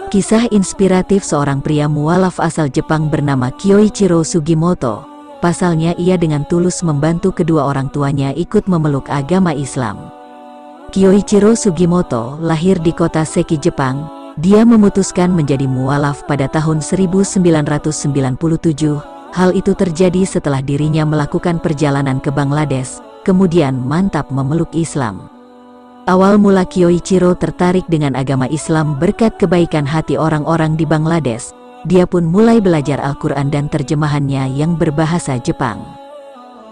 Kisah inspiratif seorang pria mualaf asal Jepang bernama Kyoichiro Sugimoto. Pasalnya ia dengan tulus membantu kedua orang tuanya ikut memeluk agama Islam. Kyoichiro Sugimoto lahir di kota Seki, Jepang. Dia memutuskan menjadi mualaf pada tahun 1997. Hal itu terjadi setelah dirinya melakukan perjalanan ke Bangladesh, kemudian mantap memeluk Islam. Awal mula Kyoichiro tertarik dengan agama Islam berkat kebaikan hati orang-orang di Bangladesh. Dia pun mulai belajar Al-Quran dan terjemahannya yang berbahasa Jepang.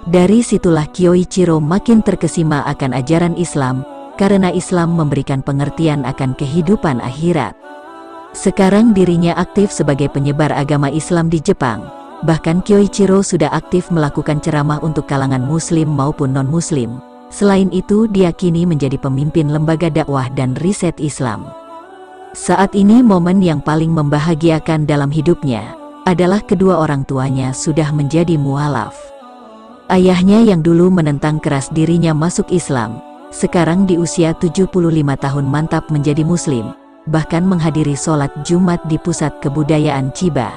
Dari situlah Kyoichiro makin terkesima akan ajaran Islam, karena Islam memberikan pengertian akan kehidupan akhirat. Sekarang dirinya aktif sebagai penyebar agama Islam di Jepang. Bahkan Kyoichiro sudah aktif melakukan ceramah untuk kalangan Muslim maupun non-Muslim. Selain itu, dia kini menjadi pemimpin lembaga dakwah dan riset Islam. Saat ini momen yang paling membahagiakan dalam hidupnya adalah kedua orang tuanya sudah menjadi mualaf. Ayahnya yang dulu menentang keras dirinya masuk Islam, sekarang di usia 75 tahun mantap menjadi Muslim, bahkan menghadiri sholat Jumat di pusat kebudayaan Chiba.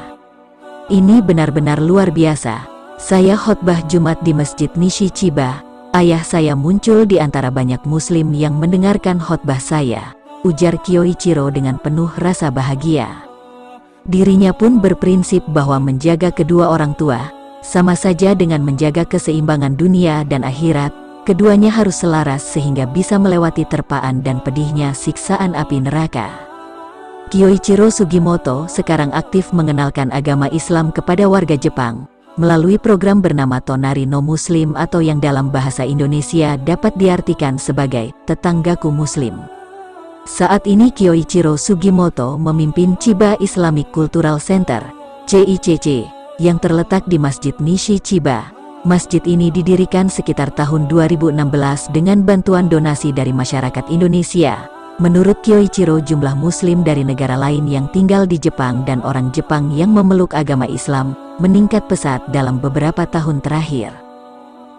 Ini benar-benar luar biasa. Saya khotbah Jumat di Masjid Nishi Chiba. Ayah saya muncul di antara banyak Muslim yang mendengarkan khotbah saya, ujar Kyoichiro dengan penuh rasa bahagia. Dirinya pun berprinsip bahwa menjaga kedua orang tua sama saja dengan menjaga keseimbangan dunia dan akhirat. Keduanya harus selaras sehingga bisa melewati terpaan dan pedihnya siksaan api neraka. Kyoichiro Sugimoto sekarang aktif mengenalkan agama Islam kepada warga Jepang melalui program bernama Tonari no Muslim atau yang dalam bahasa Indonesia dapat diartikan sebagai Tetanggaku Muslim. Saat ini Kyoichiro Sugimoto memimpin Chiba Islamic Cultural Center, CICC, yang terletak di Masjid Nishi Chiba. Masjid ini didirikan sekitar tahun 2016 dengan bantuan donasi dari masyarakat Indonesia. Menurut Kyoichiro, jumlah Muslim dari negara lain yang tinggal di Jepang dan orang Jepang yang memeluk agama Islam meningkat pesat dalam beberapa tahun terakhir.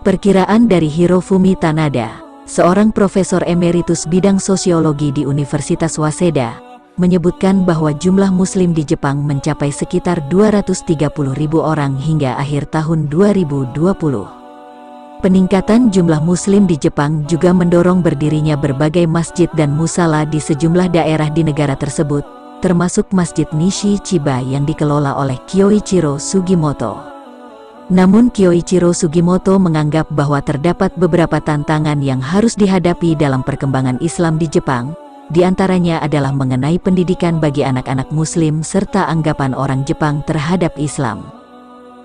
Perkiraan dari Hirofumi Tanada, seorang profesor emeritus bidang sosiologi di Universitas Waseda, menyebutkan bahwa jumlah Muslim di Jepang mencapai sekitar 230.000 orang hingga akhir tahun 2020. Peningkatan jumlah Muslim di Jepang juga mendorong berdirinya berbagai masjid dan musala di sejumlah daerah di negara tersebut, termasuk Masjid Nishi Chiba yang dikelola oleh Kyoichiro Sugimoto. Namun Kyoichiro Sugimoto menganggap bahwa terdapat beberapa tantangan yang harus dihadapi dalam perkembangan Islam di Jepang, di antaranya adalah mengenai pendidikan bagi anak-anak Muslim serta anggapan orang Jepang terhadap Islam.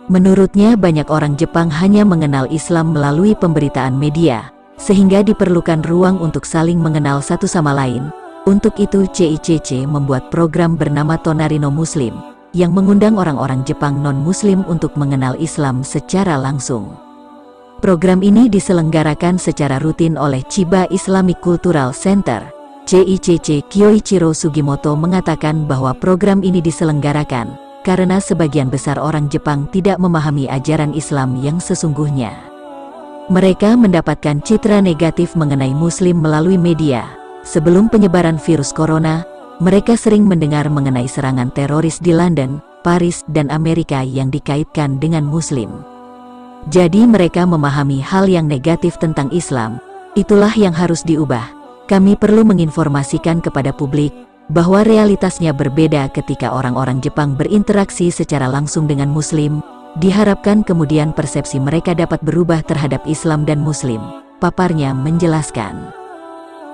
Menurutnya banyak orang Jepang hanya mengenal Islam melalui pemberitaan media, sehingga diperlukan ruang untuk saling mengenal satu sama lain. Untuk itu CICC membuat program bernama Tonari no Muslim, yang mengundang orang-orang Jepang non-Muslim untuk mengenal Islam secara langsung. Program ini diselenggarakan secara rutin oleh Chiba Islamic Cultural Center, CICC. Kyoichiro Sugimoto mengatakan bahwa program ini diselenggarakan karena sebagian besar orang Jepang tidak memahami ajaran Islam yang sesungguhnya. Mereka mendapatkan citra negatif mengenai Muslim melalui media. Sebelum penyebaran virus corona, mereka sering mendengar mengenai serangan teroris di London, Paris, dan Amerika yang dikaitkan dengan Muslim. Jadi mereka memahami hal yang negatif tentang Islam. Itulah yang harus diubah. Kami perlu menginformasikan kepada publik bahwa realitasnya berbeda ketika orang-orang Jepang berinteraksi secara langsung dengan Muslim. Diharapkan kemudian persepsi mereka dapat berubah terhadap Islam dan Muslim, paparnya menjelaskan.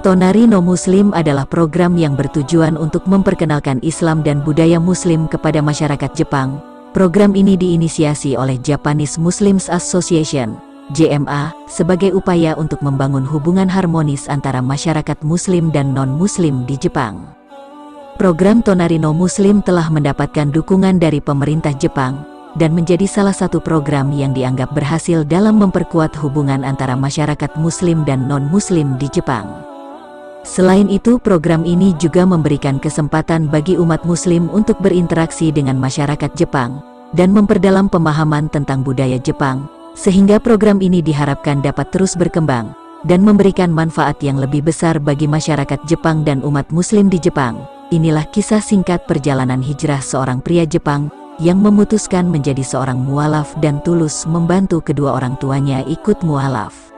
Tonari no Muslim adalah program yang bertujuan untuk memperkenalkan Islam dan budaya Muslim kepada masyarakat Jepang. Program ini diinisiasi oleh Japanese Muslims Association, JMA, sebagai upaya untuk membangun hubungan harmonis antara masyarakat Muslim dan non-Muslim di Jepang. Program Tonari no Muslim telah mendapatkan dukungan dari pemerintah Jepang dan menjadi salah satu program yang dianggap berhasil dalam memperkuat hubungan antara masyarakat Muslim dan non-Muslim di Jepang. Selain itu, program ini juga memberikan kesempatan bagi umat Muslim untuk berinteraksi dengan masyarakat Jepang dan memperdalam pemahaman tentang budaya Jepang, sehingga program ini diharapkan dapat terus berkembang dan memberikan manfaat yang lebih besar bagi masyarakat Jepang dan umat Muslim di Jepang. Inilah kisah singkat perjalanan hijrah seorang pria Jepang yang memutuskan menjadi seorang mualaf dan tulus membantu kedua orang tuanya ikut mualaf.